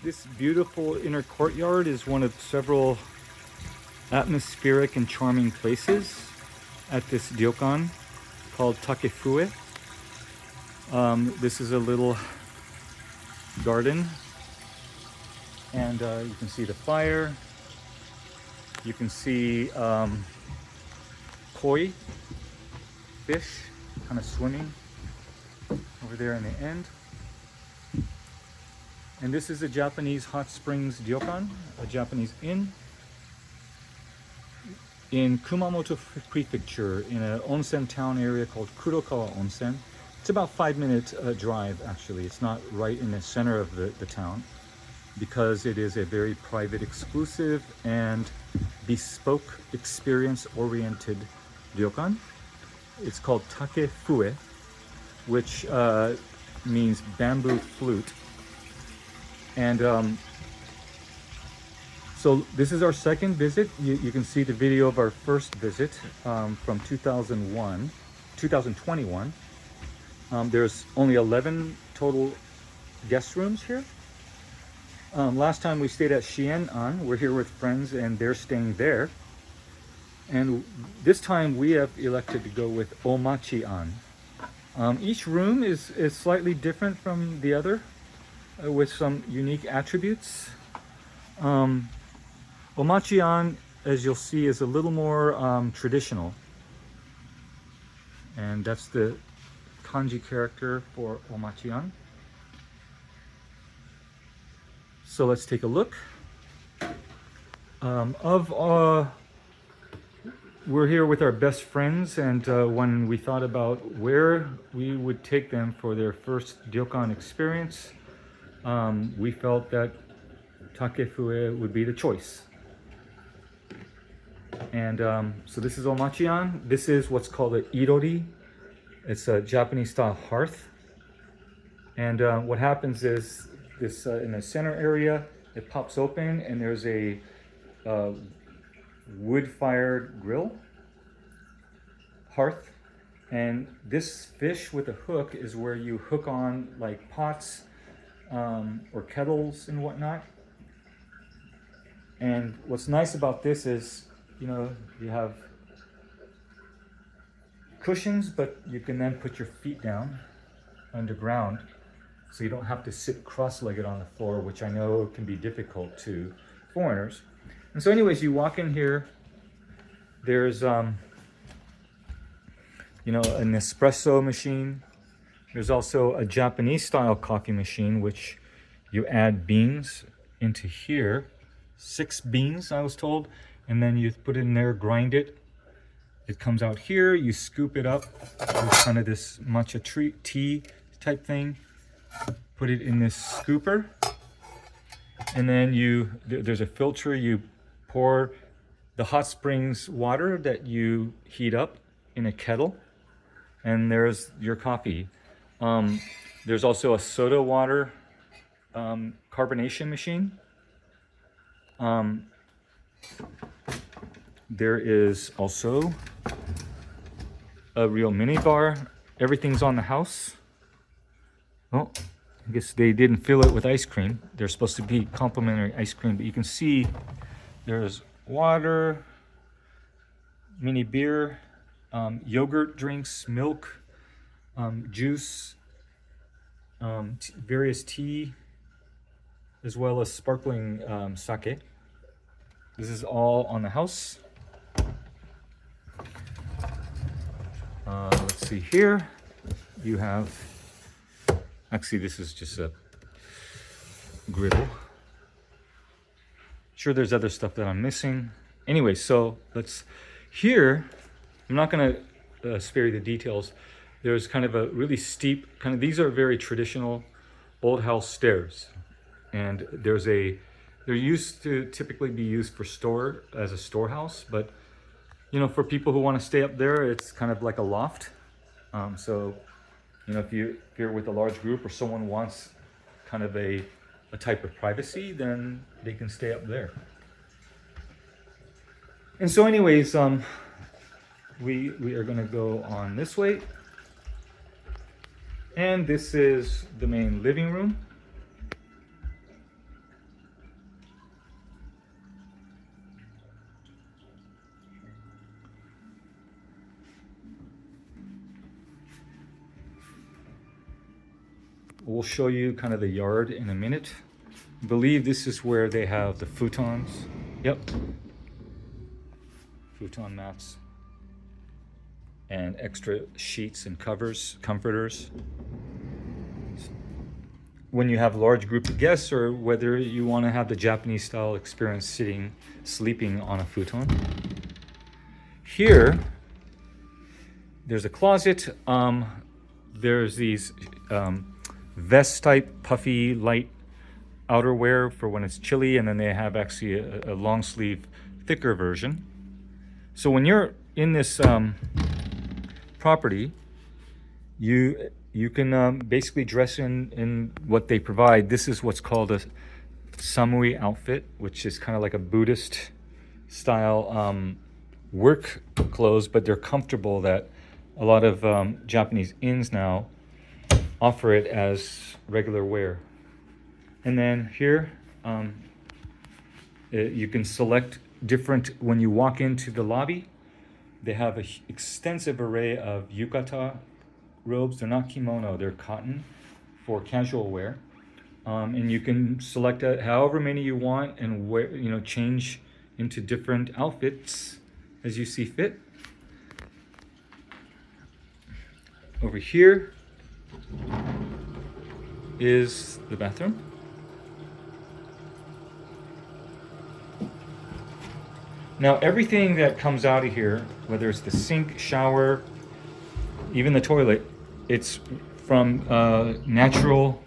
This beautiful inner courtyard is one of several atmospheric and charming places at this ryokan called Takefue. This is a little garden, and you can see the fire. You can see koi fish kind of swimming over there in the end. And this is a Japanese hot springs ryokan, a Japanese inn in Kumamoto Prefecture in an onsen town area called Kurokawa Onsen. It's about 5-minute drive actually. It's not right in the center of the town because it is a very private, exclusive, and bespoke experience-oriented ryokan. It's called Takefue, which means bamboo flute. And so this is our second visit. You can see the video of our first visit from 2021. There's only 11 total guest rooms here. Last time we stayed at Shien-an. We're here with friends and they're staying there. And this time we have elected to go with Omachian. Each room is slightly different from the other with some unique attributes. Omachian, as you'll see, is a little more traditional. And that's the kanji character for Omachian. So let's take a look. We're here with our best friends, and when we thought about where we would take them for their first ryokan experience, we felt that Takefue would be the choice. And so this is Omachian. This is what's called an irori. It's a Japanese style hearth. And what happens is this in the center area, it pops open and there's a wood-fired grill, hearth. And this fish with a hook is where you hook on like pots or kettles and whatnot. And what's nice about this is, you know, you have cushions, but you can then put your feet down underground, so you don't have to sit cross-legged on the floor, which I know can be difficult to foreigners. And so anyways, you walk in here, there's you know, an espresso machine. There's also a Japanese style coffee machine, which you add beans into here, 6 beans I was told, and then you put it in there, grind it. It comes out here, you scoop it up with kind of this matcha tea type thing, put it in this scooper, and then there's a filter. You pour the hot springs water that you heat up in a kettle, and there's your coffee. There's also a soda water carbonation machine. There is also a real mini bar. Everything's on the house. Oh, I guess they didn't fill it with ice cream. There's supposed to be complimentary ice cream, but you can see there's water, mini beer, yogurt drinks, milk, juice, various tea, as well as sparkling sake. This is all on the house. Let's see here. You have, actually this is just a griddle. Sure, there's other stuff that I'm missing. Anyway, so here, I'm not gonna spare you the details. There's kind of a really steep, these are very traditional old house stairs. And they're used to typically be used for as a storehouse, but you know, for people who want to stay up there, it's kind of like a loft. So, you know, if you're with a large group or someone wants kind of a type of privacy, then they can stay up there. And so anyways, we are gonna go on this way. And this is the main living room. we'll show you kind of the yard in a minute. I believe this is where they have the futons. Yep. Futon mats. And extra sheets and covers, comforters. When you have a large group of guests, or whether you want to have the Japanese style experience sleeping on a futon. Here, there's a closet. There's these vest type puffy light outerwear for when it's chilly, and then they have actually a long sleeve thicker version. So when you're in this property, you can basically dress in what they provide. This is what's called a samui outfit, which is kind of like a Buddhist style work clothes, but they're comfortable. That a lot of Japanese inns now offer it as regular wear. And then here, you can select different, when you walk into the lobby, they have an extensive array of yukata robes. They're not kimono, they're cotton for casual wear. And you can select however many you want and wear, change into different outfits as you see fit. Over here is the bathroom. Now everything that comes out of here, whether it's the sink, shower, even the toilet, it's from natural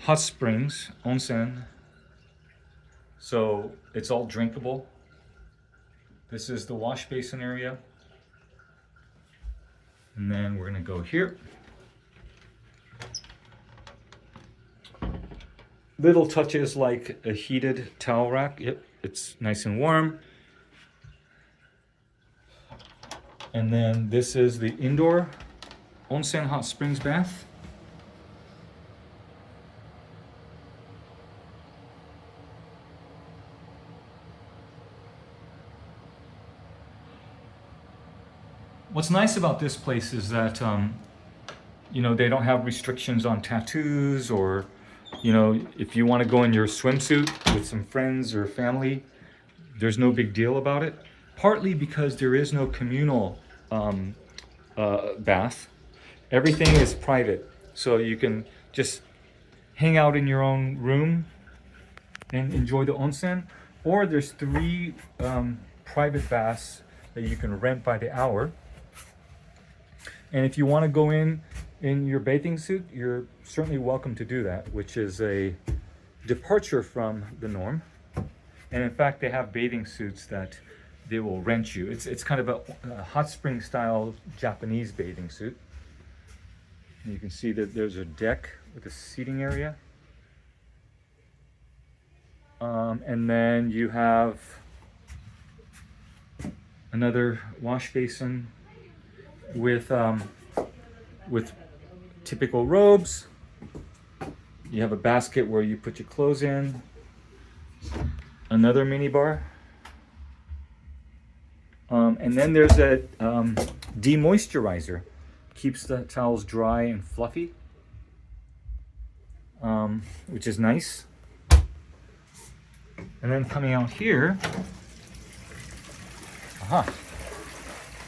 hot springs, onsen. So it's all drinkable. This is the wash basin area. And then we're gonna go here. Little touches like a heated towel rack. Yep, it's nice and warm. And then this is the indoor onsen hot springs bath. What's nice about this place is that, they don't have restrictions on tattoos, or, if you want to go in your swimsuit with some friends or family, there's no big deal about it. Partly because there is no communal bath. Everything is private. So you can just hang out in your own room and enjoy the onsen. Or there's 3 private baths that you can rent by the hour. And if you want to go in your bathing suit, you're certainly welcome to do that, which is a departure from the norm. And in fact, they have bathing suits that they will rent you. It's kind of a hot spring style Japanese bathing suit. And you can see that there's a deck with a seating area. And then you have another wash basin with typical robes. You have a basket where you put your clothes in. Another mini bar. And then there's a demoisturizer. Keeps the towels dry and fluffy, which is nice. And then coming out here,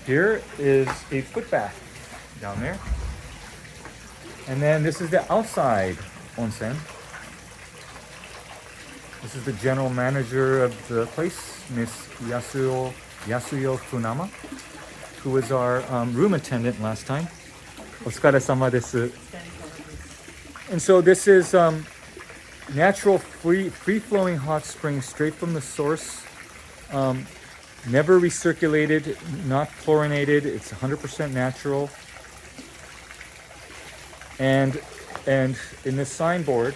here is a foot bath down there. And then this is the outside onsen. This is the general manager of the place, Miss Yasuyo Funama, who was our room attendant last time. Otsukaresama desu. And so this is natural, free-flowing hot spring straight from the source. Never recirculated, not chlorinated. It's 100% natural. And in this signboard,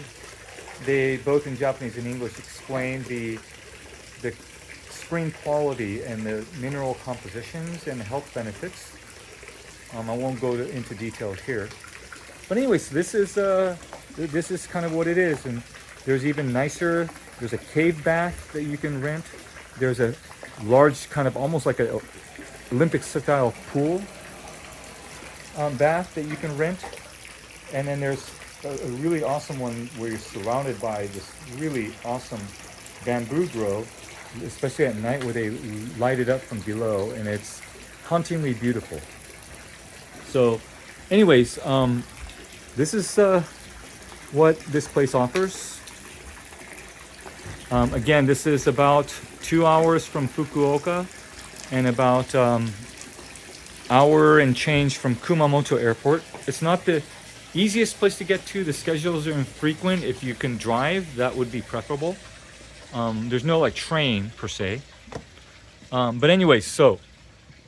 they both in Japanese and English explain the spring quality and the mineral compositions and the health benefits. I won't go into detail here, but anyways, this is kind of what it is. And there's even nicer. There's a cave bath that you can rent. There's a large kind of almost like a Olympic style pool bath that you can rent. And then there's a really awesome one where you're surrounded by this really awesome bamboo grove, especially at night where they light it up from below, and it's hauntingly beautiful. So, anyways, this is what this place offers. Again, this is about 2 hours from Fukuoka and about hour and change from Kumamoto Airport. It's not the easiest place to get to. The schedules are infrequent. If you can drive, that would be preferable. There's no like train per se. But anyway, so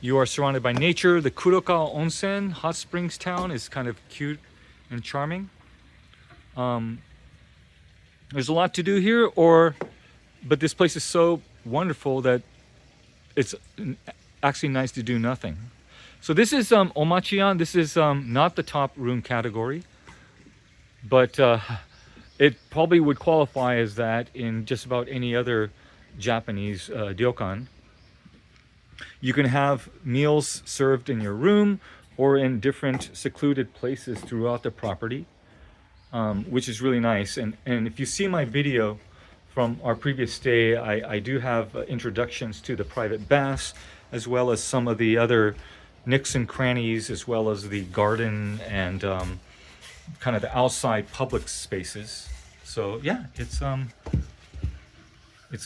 you are surrounded by nature. The Kurokawa Onsen, hot springs town, is kind of cute and charming. There's a lot to do here, but this place is so wonderful that it's actually nice to do nothing. So this is Omachian. This is not the top room category, but it probably would qualify as that in just about any other Japanese ryokan. You can have meals served in your room or in different secluded places throughout the property, which is really nice. And if you see my video from our previous stay, I do have introductions to the private baths, as well as some of the other nooks and crannies, as well as the garden and kind of the outside public spaces. So yeah, it's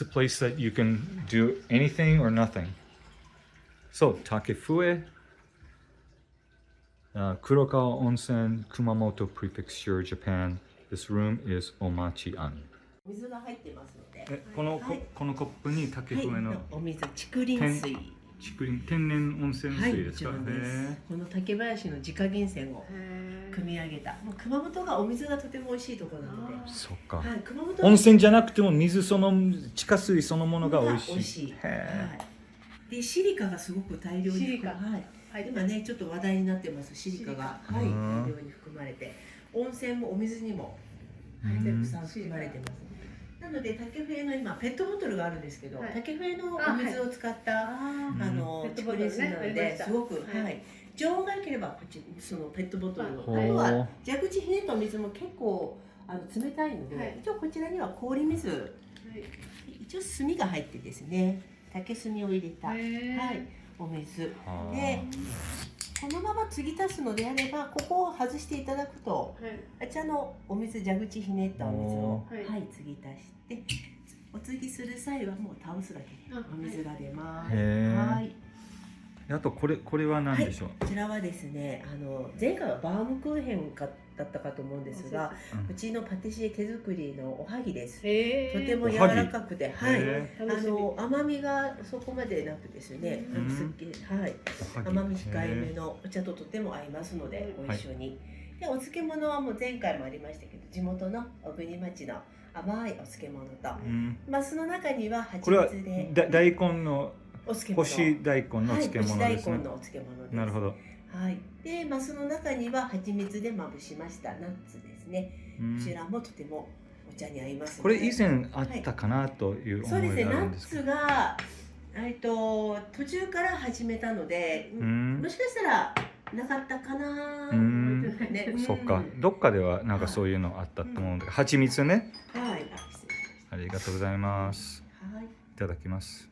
a place that you can do anything or nothing. So Takefue, Kurokawa Onsen, Kumamoto Prefecture, Japan. This room is Omachian. 水が入ってますので、このコップに竹笛のお水、竹林水。天然温泉水ですか。はい、この竹林の自家源泉を汲み上げた。もう熊本がお水がとても美味しいところなので。そっか。はい、熊本温泉じゃなくても水地下水そのものが美味しい。美味しい。はい。でシリカがすごく大量にはい。今ねちょっと話題になってますシリカが大量に含まれて、温泉もお水にもたくさん含まれてます。なので竹笛の今ペットボトルがあるんですけど、竹笛のお水を使った竹林なのですごくはい常温が良ければこっちそのペットボトルのあとは蛇口ひねったお水も結構冷たいので、一応こちらには氷水、一応炭が入ってですね竹炭を入れたはいお水で。このまま継ぎ足すのであればここを外していただくと、あちらのお水蛇口ひねったお水を継ぎ足してお継ぎする際はもう倒すだけでお水が出ます。はい。あとこれは何でしょう。こちらはですね前回はバームクーヘンだったかと思うんですが、うちのパティシエ手作りのおはぎです。とても柔らかくて、はい、甘みがそこまでなくですね、すっきり、はい、甘み控えめのお茶ととても合いますので、ご一緒に。で、お漬物はもう前回もありましたけど、地元の小国町の甘いお漬物と、マスの中には蜂蜜で、大根のお漬物、干し大根の漬物ですね。大根のお漬物です。なるほど。はい、でマスの中には蜂蜜でまぶしましたナッツですね。こちらもとてもお茶に合います。これ以前あったかなという思いがあるんですけど。そうですね。ナッツが途中から始めたので、もしかしたらなかったかな。そっか。どっかではなんかそういうのあったと思うんで、蜂蜜ね。はい。ありがとうございます。はい。いただきます。